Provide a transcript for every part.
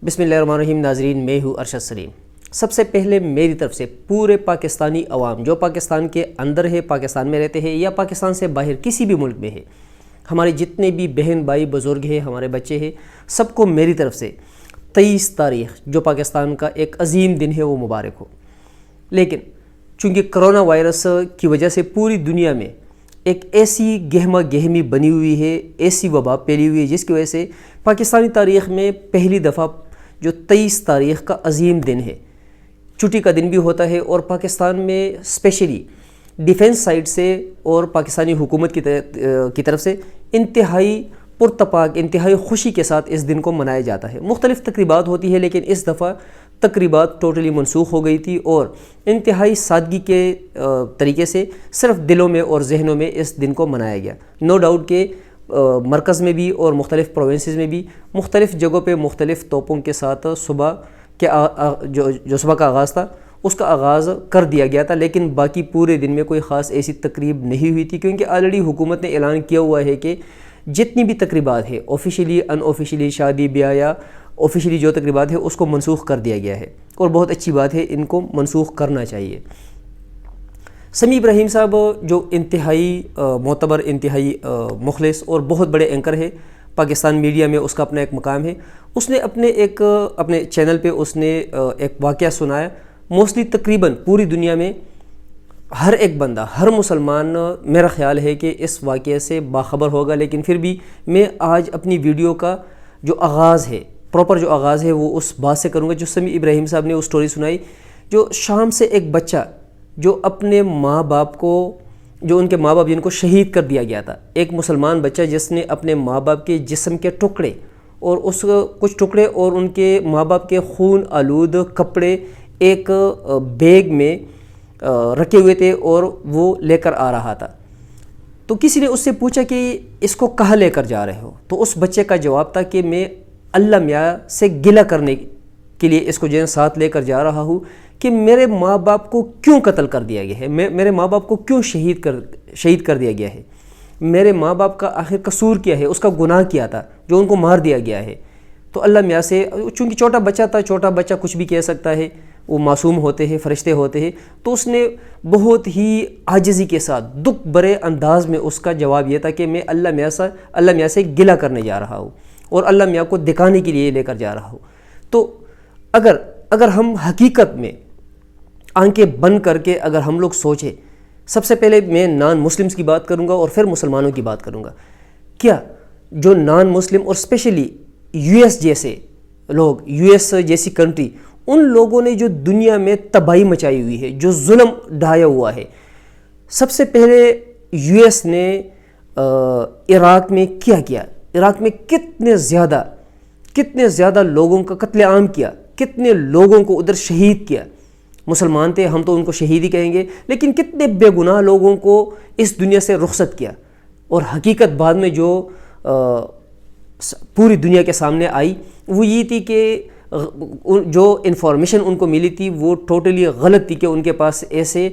بسم اللہ الرحمن الرحیم. ناظرین، میں ہوں ارشد سلیم. سب سے پہلے میری طرف سے پورے پاکستانی عوام جو پاکستان کے اندر ہے، پاکستان میں رہتے ہیں یا پاکستان سے باہر کسی بھی ملک میں ہے، ہمارے جتنے بھی بہن بھائی بزرگ ہیں، ہمارے بچے ہیں، سب کو میری طرف سے 23 تاریخ جو پاکستان کا ایک عظیم دن ہے وہ مبارک ہو. لیکن چونکہ کرونا وائرس کی وجہ سے پوری دنیا میں ایک ایسی گہما گہمی بنی ہوئی ہے، ایسی وبا پھیلی ہوئی ہے جس کی وجہ سے پاکستانی تاریخ میں پہلی دفعہ جو 23 تاریخ کا عظیم دن ہے، چھٹی کا دن بھی ہوتا ہے، اور پاکستان میں اسپیشلی ڈیفنس سائٹ سے اور پاکستانی حکومت کی طرف سے انتہائی پرتپاک، انتہائی خوشی کے ساتھ اس دن کو منایا جاتا ہے. مختلف تقریبات ہوتی ہے، لیکن اس دفعہ تقریبات ٹوٹلی منسوخ ہو گئی تھی اور انتہائی سادگی کے طریقے سے صرف دلوں میں اور ذہنوں میں اس دن کو منایا گیا. نو ڈاؤٹ کہ مرکز میں بھی اور مختلف پروونسز میں بھی مختلف جگہوں پہ مختلف توپوں کے ساتھ صبح کے جو صبح کا آغاز تھا اس کا آغاز کر دیا گیا تھا، لیکن باقی پورے دن میں کوئی خاص ایسی تقریب نہیں ہوئی تھی، کیونکہ آلریڈی حکومت نے اعلان کیا ہوا ہے کہ جتنی بھی تقریبات ہے، آفیشلی ان آفیشلی، شادی بیاہ یا آفیشلی جو تقریبات ہے اس کو منسوخ کر دیا گیا ہے، اور بہت اچھی بات ہے، ان کو منسوخ کرنا چاہیے. سمیع ابراہیم صاحب جو انتہائی معتبر، انتہائی مخلص اور بہت بڑے اینکر ہے پاکستان میڈیا میں، اس کا اپنا ایک مقام ہے. اس نے اپنے چینل پہ اس نے ایک واقعہ سنایا. موسٹلی تقریباً پوری دنیا میں ہر ایک بندہ، ہر مسلمان میرا خیال ہے کہ اس واقعے سے باخبر ہوگا، لیکن پھر بھی میں آج اپنی ویڈیو کا جو آغاز ہے، پراپر جو آغاز ہے، وہ اس بات سے کروں گا جو سمیع ابراہیم صاحب نے وہ سٹوری سنائی. جو شام سے ایک بچہ جو اپنے ماں باپ کو، جو ان کے ماں باپ جن کو شہید کر دیا گیا تھا، ایک مسلمان بچہ جس نے اپنے ماں باپ کے جسم کے ٹکڑے اور کچھ ٹکڑے اور ان کے ماں باپ کے خون آلود کپڑے ایک بیگ میں رکھے ہوئے تھے اور وہ لے کر آ رہا تھا. تو کسی نے اس سے پوچھا کہ اس کو کہاں لے کر جا رہے ہو؟ تو اس بچے کا جواب تھا کہ میں اللہ میاں سے گلہ کرنے کے لیے اس کو جو ہے ساتھ لے کر جا رہا ہوں کہ میرے ماں باپ کو کیوں قتل کر دیا گیا ہے، میرے ماں باپ کو کیوں شہید کر دیا گیا ہے، میرے ماں باپ کا آخر قصور کیا ہے، اس کا گناہ کیا تھا جو ان کو مار دیا گیا ہے. تو اللہ میاں سے، چونکہ چھوٹا بچہ تھا، چھوٹا بچہ کچھ بھی کہہ سکتا ہے، وہ معصوم ہوتے ہیں، فرشتے ہوتے ہیں، تو اس نے بہت ہی عاجزی کے ساتھ دکھ برے انداز میں اس کا جواب یہ تھا کہ میں اللہ میاں سے گلہ کرنے جا رہا ہوں اور اللہ میاں کو دکھانے کے لیے لے کر جا رہا ہوں. تو اگر ہم حقیقت میں آنکھیں بند کر کے اگر ہم لوگ سوچیں، سب سے پہلے میں نان مسلمز کی بات کروں گا اور پھر مسلمانوں کی بات کروں گا. کیا جو نان مسلم اور اسپیشلی یو ایس جیسے لوگ، یو ایس جیسی کنٹری، ان لوگوں نے جو دنیا میں تباہی مچائی ہوئی ہے، جو ظلم ڈھایا ہوا ہے، سب سے پہلے یو ایس نے عراق میں کیا عراق میں کتنے زیادہ لوگوں کا قتل عام کیا، کتنے لوگوں کو ادھر شہید کیا. مسلمان تھے، ہم تو ان کو شہید ہی کہیں گے، لیکن کتنے بے گناہ لوگوں کو اس دنیا سے رخصت کیا. اور حقیقت بعد میں جو پوری دنیا کے سامنے آئی وہ یہ تھی کہ جو انفارمیشن ان کو ملی تھی وہ ٹوٹلی غلط تھی، کہ ان کے پاس ایسے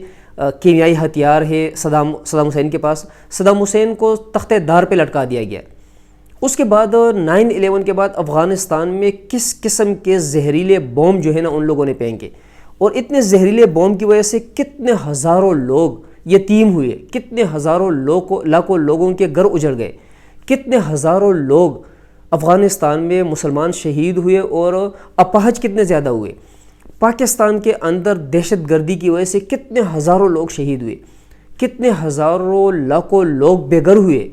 کیمیائی ہتھیار ہے. صدام حسین کے پاس، صدام حسین کو تختِ دار پہ لٹکا دیا گیا. اس کے بعد 9/11 کے بعد افغانستان میں کس قسم کے زہریلے بوم جو ہے نا ان لوگوں نے پھینکے، اور اتنے زہریلے بوم کی وجہ سے کتنے ہزاروں لوگ یتیم ہوئے، کتنے ہزاروں لاکھوں لوگوں کے گھر اجڑ گئے، کتنے ہزاروں لوگ افغانستان میں مسلمان شہید ہوئے اور اپاہج کتنے زیادہ ہوئے. پاکستان کے اندر دہشت گردی کی وجہ سے کتنے ہزاروں لوگ شہید ہوئے، کتنے ہزاروں لاکھوں لوگ بے گھر ہوئے،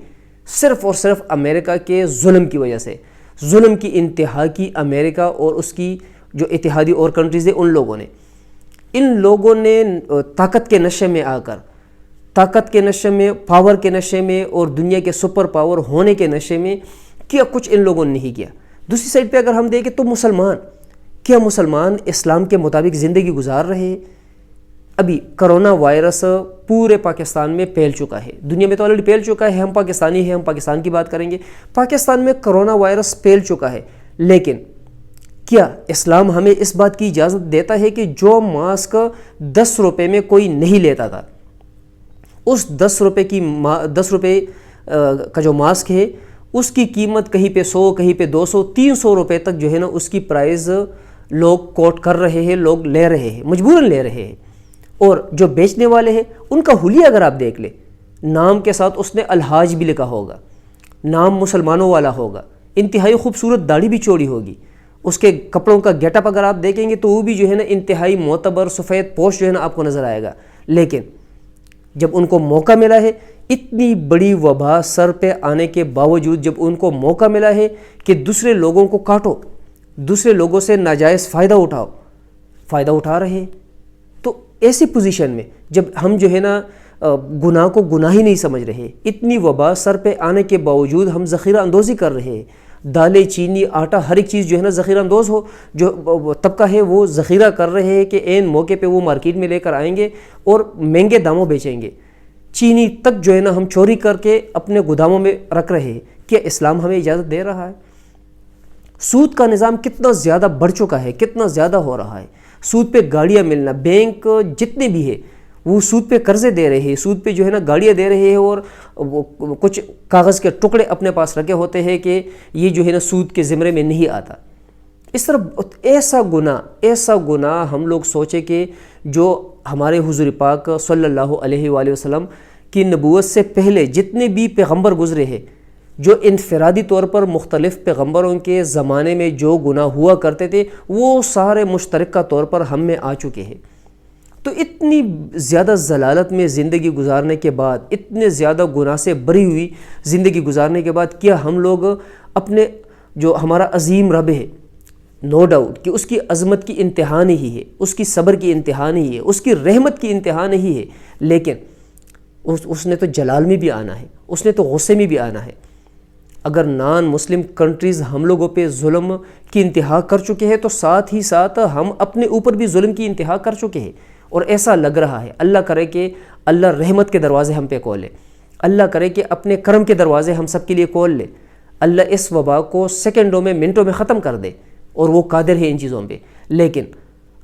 صرف اور صرف امریکہ کے ظلم کی وجہ سے. ظلم کی انتہا کی امریکہ اور اس کی جو اتحادی اور کنٹریز ہیں، ان لوگوں نے طاقت کے نشے میں آ کر، طاقت کے نشے میں، پاور کے نشے میں اور دنیا کے سپر پاور ہونے کے نشے میں کیا کچھ ان لوگوں نے نہیں کیا. دوسری سائڈ پہ اگر ہم دیکھیں تو مسلمان اسلام کے مطابق زندگی گزار رہے ہیں. ابھی کرونا وائرس پورے پاکستان میں پھیل چکا ہے، دنیا میں تو آلریڈی پھیل چکا ہے، ہم پاکستانی ہیں، ہم پاکستان کی بات کریں گے. پاکستان میں کرونا وائرس پھیل چکا ہے، لیکن کیا اسلام ہمیں اس بات کی اجازت دیتا ہے کہ جو ماسک 10 روپے میں کوئی نہیں لیتا تھا، اس 10 روپے کا جو ماسک ہے اس کی قیمت کہیں پہ 100 کہیں پہ 200 300 روپے تک جو ہے نا اس کی پرائز لوگ کوٹ کر رہے ہیں، لوگ لے رہے ہیں، مجبوراً لے رہے ہیں۔ اور جو بیچنے والے ہیں ان کا حلیہ اگر آپ دیکھ لیں، نام کے ساتھ اس نے الحاج بھی لکھا ہوگا، نام مسلمانوں والا ہوگا، انتہائی خوبصورت داڑھی بھی چوڑی ہوگی، اس کے کپڑوں کا گیٹ اپ اگر آپ دیکھیں گے تو وہ بھی جو ہے نا انتہائی معتبر سفید پوش جو ہے نا آپ کو نظر آئے گا۔ لیکن جب ان کو موقع ملا ہے، اتنی بڑی وبا سر پہ آنے کے باوجود جب ان کو موقع ملا ہے کہ دوسرے لوگوں کو کاٹو، دوسرے لوگوں سے ناجائز فائدہ اٹھاؤ، فائدہ اٹھا رہے ہیں۔ تو ایسی پوزیشن میں جب ہم جو ہے نا گناہ کو گناہ ہی نہیں سمجھ رہے، اتنی وبا سر پہ آنے کے باوجود ہم ذخیرہ اندوزی کر رہے ہیں، دالیں، چینی، آٹا، ہر ایک چیز جو ہے نا ذخیرہ اندوز ہو جو طبقہ ہے وہ ذخیرہ کر رہے ہیں کہ عین موقع پہ وہ مارکیٹ میں لے کر آئیں گے اور مہنگے داموں بیچیں گے۔ چینی تک جو ہے نا ہم چوری کر کے اپنے گوداموں میں رکھ رہے ہیں۔ کیا اسلام ہمیں اجازت دے رہا ہے؟ سود کا نظام کتنا زیادہ بڑھ چکا ہے، کتنا زیادہ ہو رہا ہے۔ سود پہ گاڑیاں ملنا، بینک جتنے بھی ہیں وہ سود پہ قرضے دے رہے ہیں، سود پہ جو ہے نا گاڑیاں دے رہے ہیں، اور کچھ کاغذ کے ٹکڑے اپنے پاس رکھے ہوتے ہیں کہ یہ جو ہے نا سود کے زمرے میں نہیں آتا۔ اس طرح ایسا گناہ ہم لوگ سوچے کہ جو ہمارے حضور پاک صلی اللہ علیہ وآلہ وسلم کی نبوت سے پہلے جتنے بھی پیغمبر گزرے ہیں، جو انفرادی طور پر مختلف پیغمبروں کے زمانے میں جو گناہ ہوا کرتے تھے وہ سارے مشترکہ طور پر ہم میں آ چکے ہیں۔ تو اتنی زیادہ ضلالت میں زندگی گزارنے کے بعد، اتنے زیادہ گناہ سے بری ہوئی زندگی گزارنے کے بعد، کیا ہم لوگ اپنے جو ہمارا عظیم رب ہے، نو ڈاؤٹ کہ اس کی عظمت کی انتہا نہیں ہے، اس کی صبر کی انتہا نہیں ہے، اس کی رحمت کی انتہا نہیں ہے، لیکن اس نے تو جلال میں بھی آنا ہے، اس نے تو غصے میں بھی آنا ہے۔ اگر نان مسلم کنٹریز ہم لوگوں پہ ظلم کی انتہا کر چکے ہیں تو ساتھ ہی ساتھ ہم اپنے اوپر بھی ظلم کی انتہا کر چکے ہیں، اور ایسا لگ رہا ہے، اللہ کرے کہ اللہ رحمت کے دروازے ہم پہ کھولے، اللہ کرے کہ اپنے کرم کے دروازے ہم سب کے لیے کھول لے، اللہ اس وبا کو سیکنڈوں میں، منٹوں میں ختم کر دے، اور وہ قادر ہے ان چیزوں پہ۔ لیکن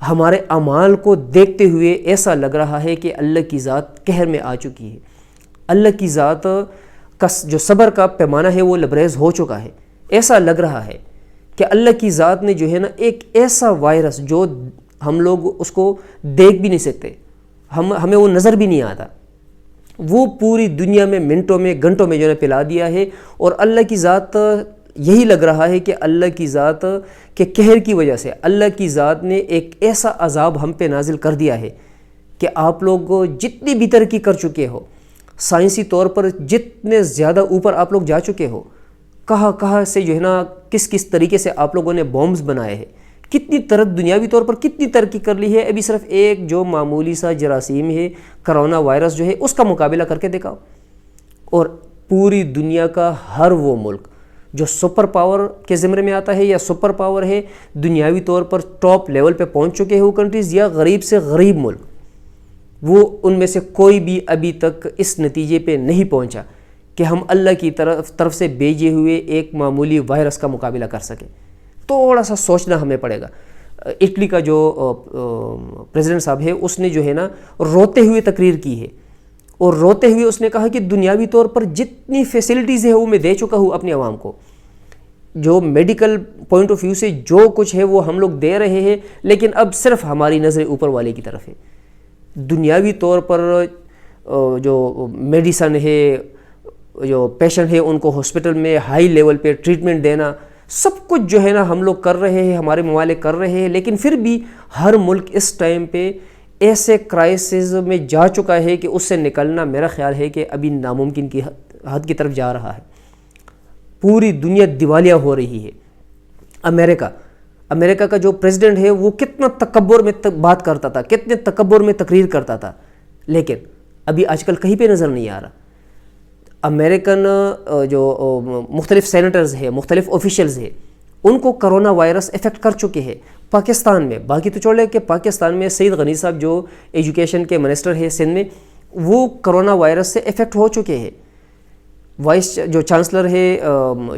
ہمارے اعمال کو دیکھتے ہوئے ایسا لگ رہا ہے کہ اللہ کی ذات قہر میں آ چکی ہے، اللہ کی ذات کا جو صبر کا پیمانہ ہے وہ لبریز ہو چکا ہے۔ ایسا لگ رہا ہے کہ اللہ کی ذات نے جو ہے نا ایک ایسا وائرس جو ہم لوگ اس کو دیکھ بھی نہیں سکتے، ہمیں وہ نظر بھی نہیں آتا، وہ پوری دنیا میں منٹوں میں، گھنٹوں میں جو ہے پلا دیا ہے۔ اور اللہ کی ذات یہی لگ رہا ہے کہ اللہ کی ذات کے قہر کی وجہ سے اللہ کی ذات نے ایک ایسا عذاب ہم پہ نازل کر دیا ہے کہ آپ لوگ جتنی بھی ترقی کر چکے ہو، سائنسی طور پر جتنے زیادہ اوپر آپ لوگ جا چکے ہو، کہاں سے جو ہے نا کس طریقے سے آپ لوگوں نے بومبز بنائے ہیں، کتنی دنیاوی طور پر کتنی ترقی کر لی ہے، ابھی صرف ایک جو معمولی سا جراثیم ہے، کرونا وائرس جو ہے، اس کا مقابلہ کر کے دکھاؤ۔ اور پوری دنیا کا ہر وہ ملک جو سپر پاور کے زمرے میں آتا ہے یا سپر پاور ہے، دنیاوی طور پر ٹاپ لیول پہ پہنچ چکے ہیں وہ کنٹریز، یا غریب سے غریب ملک، وہ ان میں سے کوئی بھی ابھی تک اس نتیجے پہ نہیں پہنچا کہ ہم اللہ کی طرف سے بھیجے ہوئے ایک معمولی وائرس کا مقابلہ کر سکیں۔ تھوڑا سا سوچنا ہمیں پڑے گا۔ اٹلی کا جو پریزیڈنٹ صاحب ہے، اس نے جو ہے نا روتے ہوئے تقریر کی ہے، اور روتے ہوئے اس نے کہا کہ دنیاوی طور پر جتنی فیسلٹیز ہے وہ میں دے چکا ہوں اپنے عوام کو، جو میڈیکل پوائنٹ آف ویو سے جو کچھ ہے وہ ہم لوگ دے رہے ہیں، لیکن اب صرف ہماری نظر اوپر والے کی طرف ہے۔ دنیاوی طور پر جو میڈیسن ہے، جو پیشنٹ ہے ان کو ہاسپٹل میں ہائی لیول پہ ٹریٹمنٹ دینا، سب کچھ جو ہے نا ہم لوگ کر رہے ہیں، ہمارے ممالک کر رہے ہیں، لیکن پھر بھی ہر ملک اس ٹائم پہ ایسے کرائسس میں جا چکا ہے کہ اس سے نکلنا میرا خیال ہے کہ ابھی ناممکن کی حد کی طرف جا رہا ہے۔ پوری دنیا دیوالیہ ہو رہی ہے۔ امریکہ کا جو پریزیڈنٹ ہے وہ کتنا تکبر میں بات کرتا تھا، کتنے تکبر میں تقریر کرتا تھا، لیکن ابھی آج کل کہیں پہ نظر نہیں آ رہا۔ امریکن جو مختلف سینیٹرز ہیں، مختلف آفیشلز ہیں، ان کو کرونا وائرس افیکٹ کر چکے ہیں۔ پاکستان میں، باقی تو چھوڑ لیں کہ پاکستان میں سعید غنی صاحب جو ایجوکیشن کے منسٹر ہیں سندھ میں، وہ کرونا وائرس سے افیکٹ ہو چکے ہیں۔ وائس جو چانسلر ہے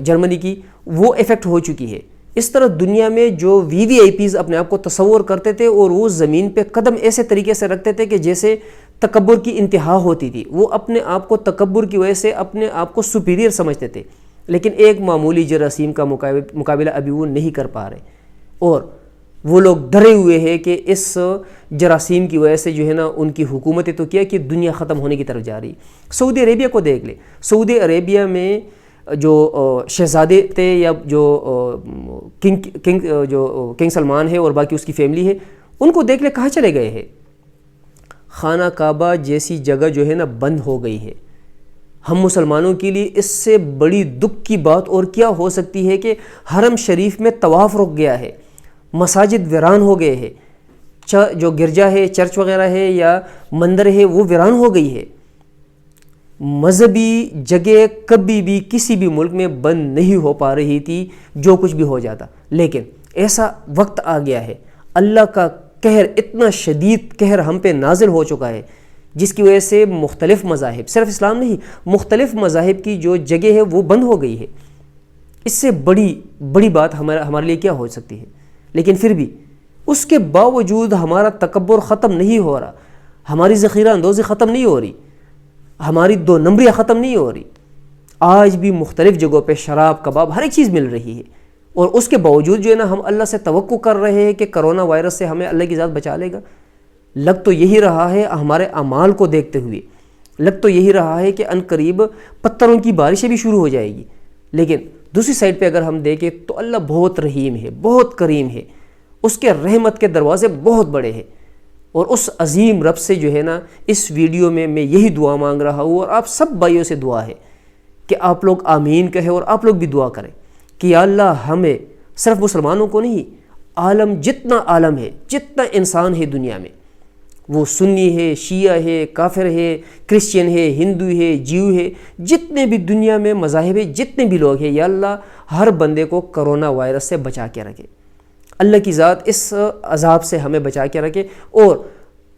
جرمنی کی، وہ افیکٹ ہو چکی ہے۔ اس طرح دنیا میں جو وی وی آئی پیز اپنے آپ کو تصور کرتے تھے اور وہ زمین پہ قدم ایسے طریقے سے رکھتے تھے کہ جیسے تکبر کی انتہا ہوتی تھی، وہ اپنے آپ کو تکبر کی وجہ سے اپنے آپ کو سپیریئر سمجھتے تھے، لیکن ایک معمولی جراثیم کا مقابلہ ابھی وہ نہیں کر پا رہے، اور وہ لوگ ڈرے ہوئے ہیں کہ اس جراثیم کی وجہ سے جو ہے نا ان کی حکومتیں تو کیا کہ دنیا ختم ہونے کی طرف جا رہی۔ سعودی عربیہ کو دیکھ لیں، سعودی عربیہ میں جو شہزادے تھے یا جو کنگ سلمان ہے اور باقی اس کی فیملی ہے، ان کو دیکھ لیں کہاں چلے گئے ہیں۔ خانہ کعبہ جیسی جگہ جو ہے نا بند ہو گئی ہے۔ ہم مسلمانوں کے لیے اس سے بڑی دکھ کی بات اور کیا ہو سکتی ہے کہ حرم شریف میں طواف رک گیا ہے، مساجد ویران ہو گئے ہیں، جو گرجا ہے، چرچ وغیرہ ہے یا مندر ہے وہ ویران ہو گئی ہے۔ مذہبی جگہ کبھی بھی کسی بھی ملک میں بند نہیں ہو پا رہی تھی، جو کچھ بھی ہو جاتا، لیکن ایسا وقت آ گیا ہے، اللہ کا قہر، اتنا شدید قہر ہم پہ نازل ہو چکا ہے، جس کی وجہ سے مختلف مذاہب، صرف اسلام نہیں، مختلف مذاہب کی جو جگہ ہے وہ بند ہو گئی ہے۔ اس سے بڑی بات ہمارے لیے کیا ہو سکتی ہے؟ لیکن پھر بھی اس کے باوجود ہمارا تکبر ختم نہیں ہو رہا، ہماری ذخیرہ اندوزی ختم نہیں ہو رہی، ہماری 2 نمبریاں ختم نہیں ہو رہی۔ آج بھی مختلف جگہوں پہ شراب، کباب، ہر ایک چیز مل رہی ہے، اور اس کے باوجود جو ہے نا ہم اللہ سے توقع کر رہے ہیں کہ کرونا وائرس سے ہمیں اللہ کی ذات بچا لے گا۔ لگ تو یہی رہا ہے ہمارے اعمال کو دیکھتے ہوئے، لگ تو یہی رہا ہے کہ ان قریب پتھروں کی بارشیں بھی شروع ہو جائے گی، لیکن دوسری سائڈ پہ اگر ہم دیکھیں تو اللہ بہت رحیم ہے، بہت کریم ہے، اس کے رحمت کے دروازے بہت بڑے ہیں۔ اور اس عظیم رب سے جو ہے نا اس ویڈیو میں یہی دعا مانگ رہا ہوں، اور آپ سب بھائیوں سے دعا ہے کہ آپ لوگ آمین کہیں اور آپ لوگ بھی دعا کریں کہ یا اللہ ہمیں، صرف مسلمانوں کو نہیں، عالم، جتنا عالم ہے، جتنا انسان ہے دنیا میں، وہ سنی ہے، شیعہ ہے، کافر ہے، کرسچین ہے، ہندو ہے، جیو ہے، جتنے بھی دنیا میں مذاہب ہے، جتنے بھی لوگ ہیں، یا اللہ ہر بندے کو کرونا وائرس سے بچا کے رکھے۔ اللہ کی ذات اس عذاب سے ہمیں بچا کے رکھے، اور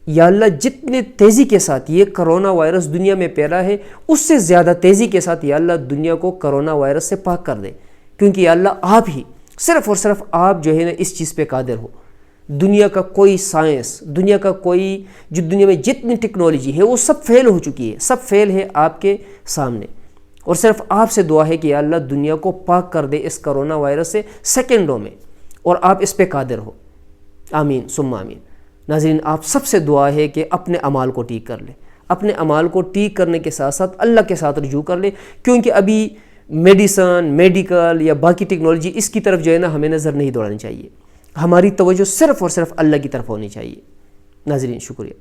یا اللہ جتنے تیزی کے ساتھ یہ کرونا وائرس دنیا میں پھیلا ہے، اس سے زیادہ تیزی کے ساتھ یا اللہ دنیا کو کرونا وائرس سے پاک کر دے، کیونکہ یا اللہ آپ ہی، صرف اور صرف آپ جو ہے نا اس چیز پہ قادر ہو۔ دنیا کا کوئی سائنس، دنیا کا کوئی، جو دنیا میں جتنی ٹیکنالوجی ہے وہ سب فیل ہو چکی ہے، سب فیل ہے آپ کے سامنے، اور صرف آپ سے دعا ہے کہ یا اللہ دنیا کو پاک کر دے اس کرونا وائرس سے سیکنڈوں میں، اور آپ اس پہ قادر ہو۔ آمین ثم آمین۔ ناظرین، آپ سب سے دعا ہے کہ اپنے اعمال کو ٹھیک کر لیں، اپنے اعمال کو ٹھیک کرنے کے ساتھ ساتھ اللہ کے ساتھ رجوع کر لیں، کیونکہ ابھی میڈیکل یا باقی ٹیکنالوجی اس کی طرف جو ہے نا ہمیں نظر نہیں دوڑانی چاہیے، ہماری توجہ صرف اور صرف اللہ کی طرف ہونی چاہیے۔ ناظرین، شکریہ۔